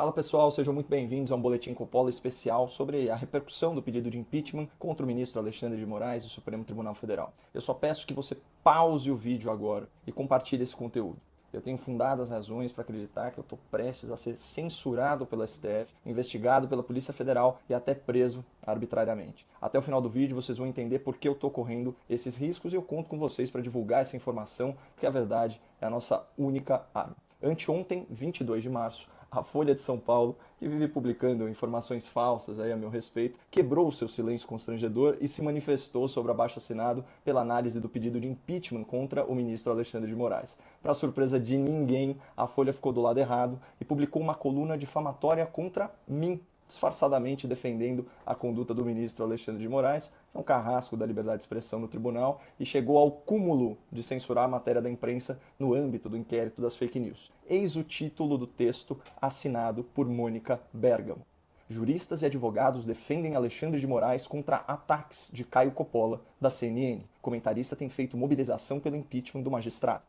Fala pessoal, sejam muito bem-vindos a um Boletim Coppola especial sobre a repercussão do pedido de impeachment contra o ministro Alexandre de Moraes do Supremo Tribunal Federal. Eu só peço que você pause o vídeo agora e compartilhe esse conteúdo. Eu tenho fundadas razões para acreditar que eu estou prestes a ser censurado pelo STF, investigado pela Polícia Federal e até preso arbitrariamente. Até o final do vídeo vocês vão entender por que eu estou correndo esses riscos e eu conto com vocês para divulgar essa informação, porque a verdade é a nossa única arma. Anteontem, 22 de março, a Folha de São Paulo, que vive publicando informações falsas aí a meu respeito, quebrou o seu silêncio constrangedor e se manifestou sobre o abaixo-assinado pela análise do pedido de impeachment contra o ministro Alexandre de Moraes. Para surpresa de ninguém, a Folha ficou do lado errado e publicou uma coluna difamatória contra mim, disfarçadamente defendendo a conduta do ministro Alexandre de Moraes, que é um carrasco da liberdade de expressão no tribunal, e chegou ao cúmulo de censurar a matéria da imprensa no âmbito do inquérito das fake news. Eis o título do texto assinado por Mônica Bergamo. Juristas e advogados defendem Alexandre de Moraes contra ataques de Caio Coppola, da CNN. Comentarista tem feito mobilização pelo impeachment do magistrado.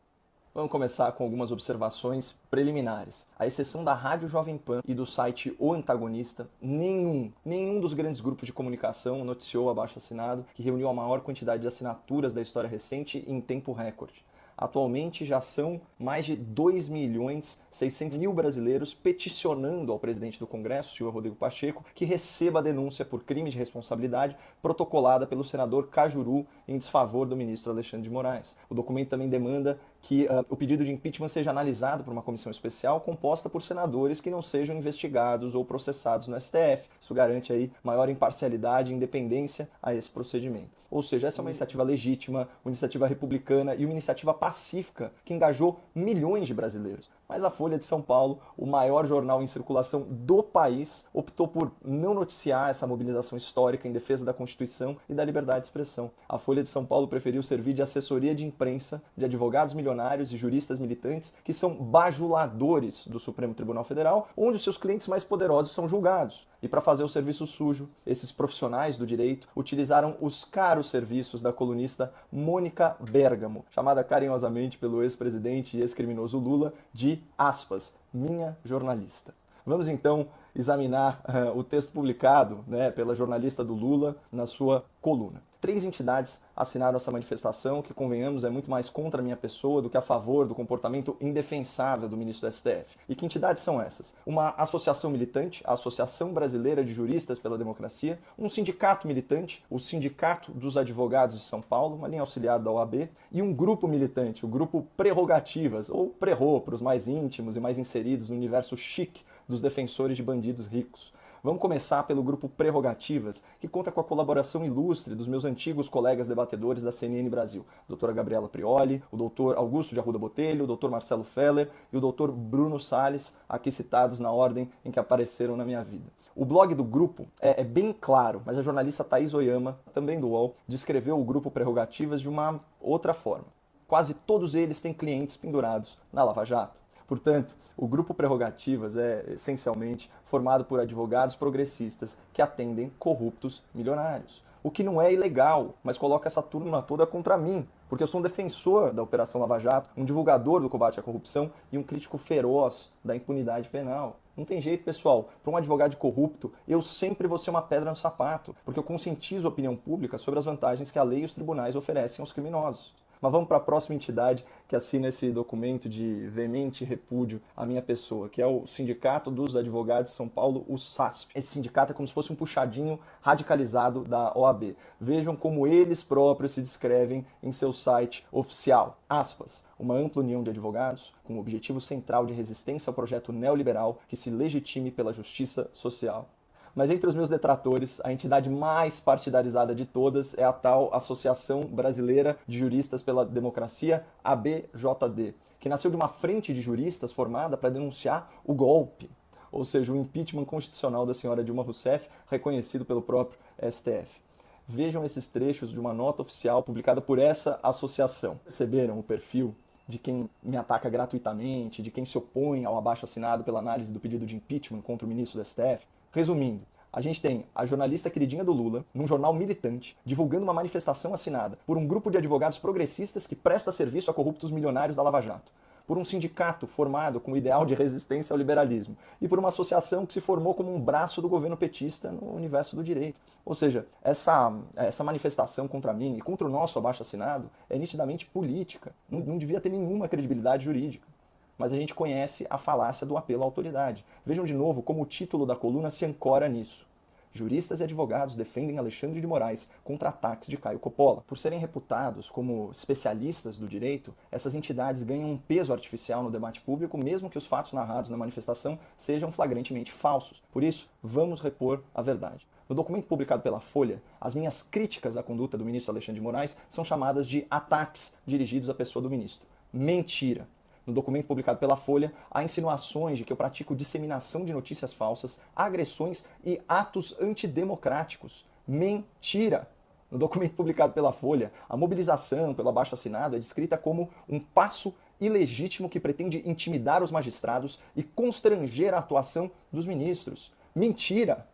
Vamos começar com algumas observações preliminares. À exceção da Rádio Jovem Pan e do site O Antagonista, nenhum dos grandes grupos de comunicação noticiou o abaixo-assinado, que reuniu a maior quantidade de assinaturas da história recente em tempo recorde. Atualmente já são mais de 2.600.000 brasileiros peticionando ao presidente do Congresso, senhor Rodrigo Pacheco, que receba a denúncia por crime de responsabilidade protocolada pelo senador Cajuru em desfavor do ministro Alexandre de Moraes. O documento também demanda que o pedido de impeachment seja analisado por uma comissão especial composta por senadores que não sejam investigados ou processados no STF. Isso garante aí maior imparcialidade e independência a esse procedimento. Ou seja, essa é uma iniciativa legítima, uma iniciativa republicana e uma iniciativa pacífica que engajou milhões de brasileiros. Mas a Folha de São Paulo, o maior jornal em circulação do país, optou por não noticiar essa mobilização histórica em defesa da Constituição e da liberdade de expressão. A Folha de São Paulo preferiu servir de assessoria de imprensa de advogados milionários e juristas militantes que são bajuladores do Supremo Tribunal Federal, onde os seus clientes mais poderosos são julgados. E para fazer o serviço sujo, esses profissionais do direito utilizaram os caros serviços da colunista Mônica Bergamo, chamada carinhosamente pelo ex-presidente e ex-criminoso Lula de, aspas, minha jornalista. Vamos então examinar o texto publicado pela jornalista do Lula na sua coluna. 3 entidades assinaram essa manifestação, que, convenhamos, é muito mais contra a minha pessoa do que a favor do comportamento indefensável do ministro do STF. E que entidades são essas? Uma associação militante, a Associação Brasileira de Juristas pela Democracia, um sindicato militante, o Sindicato dos Advogados de São Paulo, uma linha auxiliar da OAB, e um grupo militante, o Grupo Prerrogativas, ou Prerro, para os mais íntimos e mais inseridos no universo chique dos defensores de bandidos ricos. Vamos começar pelo grupo Prerrogativas, que conta com a colaboração ilustre dos meus antigos colegas debatedores da CNN Brasil, a doutora Gabriela Prioli, o doutor Augusto de Arruda Botelho, o doutor Marcelo Feller e o doutor Bruno Salles, aqui citados na ordem em que apareceram na minha vida. O blog do grupo é bem claro, mas a jornalista Thaís Oyama, também do UOL, descreveu o grupo Prerrogativas de uma outra forma. Quase todos eles têm clientes pendurados na Lava Jato. Portanto, o grupo Prerrogativas é essencialmente formado por advogados progressistas que atendem corruptos milionários. O que não é ilegal, mas coloca essa turma toda contra mim, porque eu sou um defensor da Operação Lava Jato, um divulgador do combate à corrupção e um crítico feroz da impunidade penal. Não tem jeito, pessoal. Para um advogado de corrupto, eu sempre vou ser uma pedra no sapato, porque eu conscientizo a opinião pública sobre as vantagens que a lei e os tribunais oferecem aos criminosos. Mas vamos para a próxima entidade que assina esse documento de veemente repúdio à minha pessoa, que é o Sindicato dos Advogados de São Paulo, o SASP. Esse sindicato é como se fosse um puxadinho radicalizado da OAB. Vejam como eles próprios se descrevem em seu site oficial. Aspas, uma ampla união de advogados com o objetivo central de resistência ao projeto neoliberal que se legitime pela justiça social. Mas entre os meus detratores, a entidade mais partidarizada de todas é a tal Associação Brasileira de Juristas pela Democracia, ABJD, que nasceu de uma frente de juristas formada para denunciar o golpe, ou seja, o impeachment constitucional da senhora Dilma Rousseff, reconhecido pelo próprio STF. Vejam esses trechos de uma nota oficial publicada por essa associação. Perceberam o perfil de quem me ataca gratuitamente, de quem se opõe ao abaixo-assinado pela análise do pedido de impeachment contra o ministro do STF? Resumindo, a gente tem a jornalista queridinha do Lula, num jornal militante, divulgando uma manifestação assinada por um grupo de advogados progressistas que presta serviço a corruptos milionários da Lava Jato. por um sindicato formado com o ideal de resistência ao liberalismo e por uma associação que se formou como um braço do governo petista no universo do direito. Ou seja, essa manifestação contra mim e contra o nosso abaixo-assinado é nitidamente política, não devia ter nenhuma credibilidade jurídica. Mas a gente conhece a falácia do apelo à autoridade. Vejam de novo como o título da coluna se ancora nisso. Juristas e advogados defendem Alexandre de Moraes contra ataques de Caio Coppola. Por serem reputados como especialistas do direito, essas entidades ganham um peso artificial no debate público, mesmo que os fatos narrados na manifestação sejam flagrantemente falsos. Por isso, vamos repor a verdade. No documento publicado pela Folha, as minhas críticas à conduta do ministro Alexandre de Moraes são chamadas de ataques dirigidos à pessoa do ministro. Mentira! No documento publicado pela Folha, há insinuações de que eu pratico disseminação de notícias falsas, agressões e atos antidemocráticos. Mentira! No documento publicado pela Folha, a mobilização pelo abaixo-assinado é descrita como um passo ilegítimo que pretende intimidar os magistrados e constranger a atuação dos ministros. Mentira!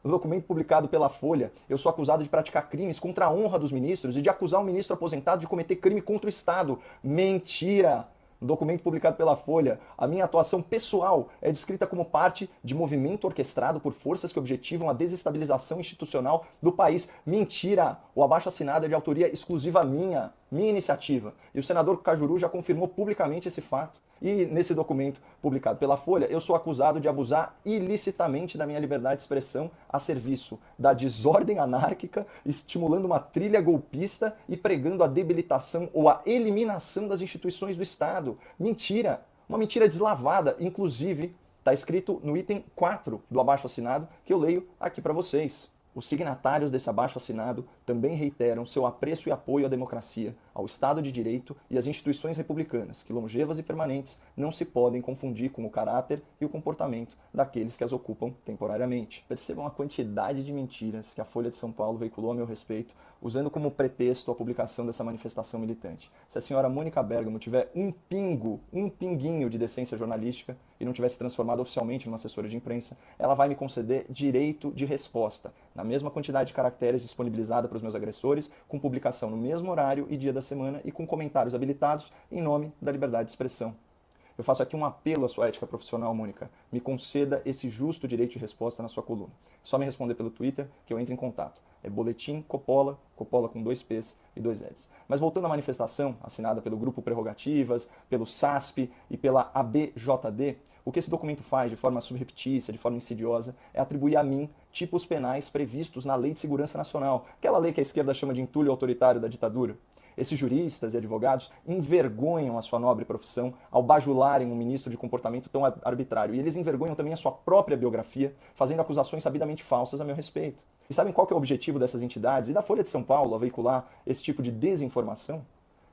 No documento publicado pela Folha, eu sou acusado de praticar crimes contra a honra dos ministros e de acusar um ministro aposentado de cometer crime contra o Estado. Mentira! No documento publicado pela Folha, a minha atuação pessoal é descrita como parte de movimento orquestrado por forças que objetivam a desestabilização institucional do país. Mentira! O abaixo-assinado é de autoria exclusiva minha iniciativa. E o senador Cajuru já confirmou publicamente esse fato. E nesse documento publicado pela Folha, eu sou acusado de abusar ilicitamente da minha liberdade de expressão a serviço da desordem anárquica, estimulando uma trilha golpista e pregando a debilitação ou a eliminação das instituições do Estado. Mentira! Uma mentira deslavada, inclusive está escrito no item 4 do abaixo-assinado, que eu leio aqui para vocês. Os signatários desse abaixo-assinado também reiteram seu apreço e apoio à democracia, ao Estado de Direito e às instituições republicanas, que, longevas e permanentes, não se podem confundir com o caráter e o comportamento daqueles que as ocupam temporariamente. Percebam a quantidade de mentiras que a Folha de São Paulo veiculou a meu respeito, usando como pretexto a publicação dessa manifestação militante. Se a senhora Mônica Bergamo tiver um pinguinho de decência jornalística e não tivesse transformado oficialmente numa assessora de imprensa, ela vai me conceder direito de resposta, na mesma quantidade de caracteres disponibilizada para os meus agressores, com publicação no mesmo horário e dia da semana e com comentários habilitados em nome da liberdade de expressão. Eu faço aqui um apelo à sua ética profissional, Mônica. Me conceda esse justo direito de resposta na sua coluna. Só me responder pelo Twitter que eu entro em contato. É Boletim Coppola, Coppola com 2 P's e 2 L's. Mas voltando à manifestação, assinada pelo Grupo Prerrogativas, pelo SASP e pela ABJD, o que esse documento faz de forma subreptícia, de forma insidiosa, é atribuir a mim tipos penais previstos na Lei de Segurança Nacional, aquela lei que a esquerda chama de entulho autoritário da ditadura. Esses juristas e advogados envergonham a sua nobre profissão ao bajularem um ministro de comportamento tão arbitrário. E eles envergonham também a sua própria biografia, fazendo acusações sabidamente falsas a meu respeito. E sabem qual que é o objetivo dessas entidades e da Folha de São Paulo a veicular esse tipo de desinformação?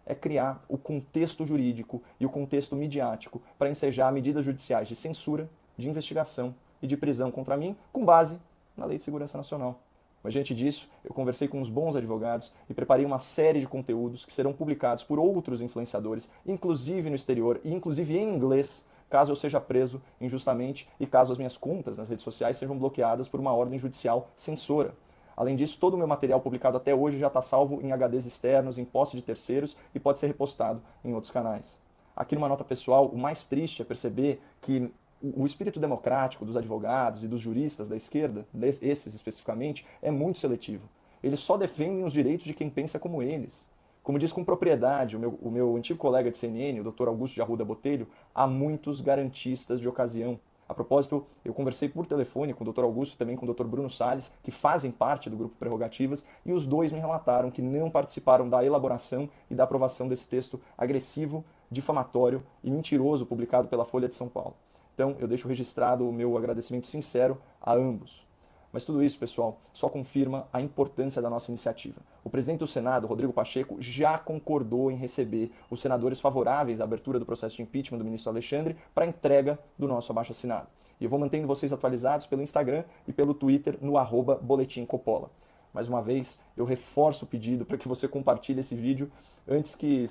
É criar o contexto jurídico e o contexto midiático para ensejar medidas judiciais de censura, de investigação e de prisão contra mim, com base na Lei de Segurança Nacional. Mas diante disso, eu conversei com uns bons advogados e preparei uma série de conteúdos que serão publicados por outros influenciadores, inclusive no exterior e inclusive em inglês, caso eu seja preso injustamente e caso as minhas contas nas redes sociais sejam bloqueadas por uma ordem judicial censora. Além disso, todo o meu material publicado até hoje já está salvo em HDs externos, em posse de terceiros e pode ser repostado em outros canais. Aqui numa nota pessoal, o mais triste é perceber que o espírito democrático dos advogados e dos juristas da esquerda, esses especificamente, é muito seletivo. Eles só defendem os direitos de quem pensa como eles. Como diz com propriedade o meu antigo colega de CNN, o Dr. Augusto de Arruda Botelho, há muitos garantistas de ocasião. A propósito, eu conversei por telefone com o Dr. Augusto e também com o Dr. Bruno Salles, que fazem parte do Grupo Prerrogativas, e os dois me relataram que não participaram da elaboração e da aprovação desse texto agressivo, difamatório e mentiroso publicado pela Folha de São Paulo. Então, eu deixo registrado o meu agradecimento sincero a ambos. Mas tudo isso, pessoal, só confirma a importância da nossa iniciativa. O presidente do Senado, Rodrigo Pacheco, já concordou em receber os senadores favoráveis à abertura do processo de impeachment do ministro Alexandre para a entrega do nosso abaixo-assinado. E eu vou mantendo vocês atualizados pelo Instagram e pelo Twitter no @Boletim Coppola. Mais uma vez, eu reforço o pedido para que você compartilhe esse vídeo antes que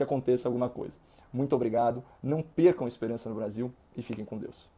aconteça alguma coisa. Muito obrigado, não percam a esperança no Brasil e fiquem com Deus.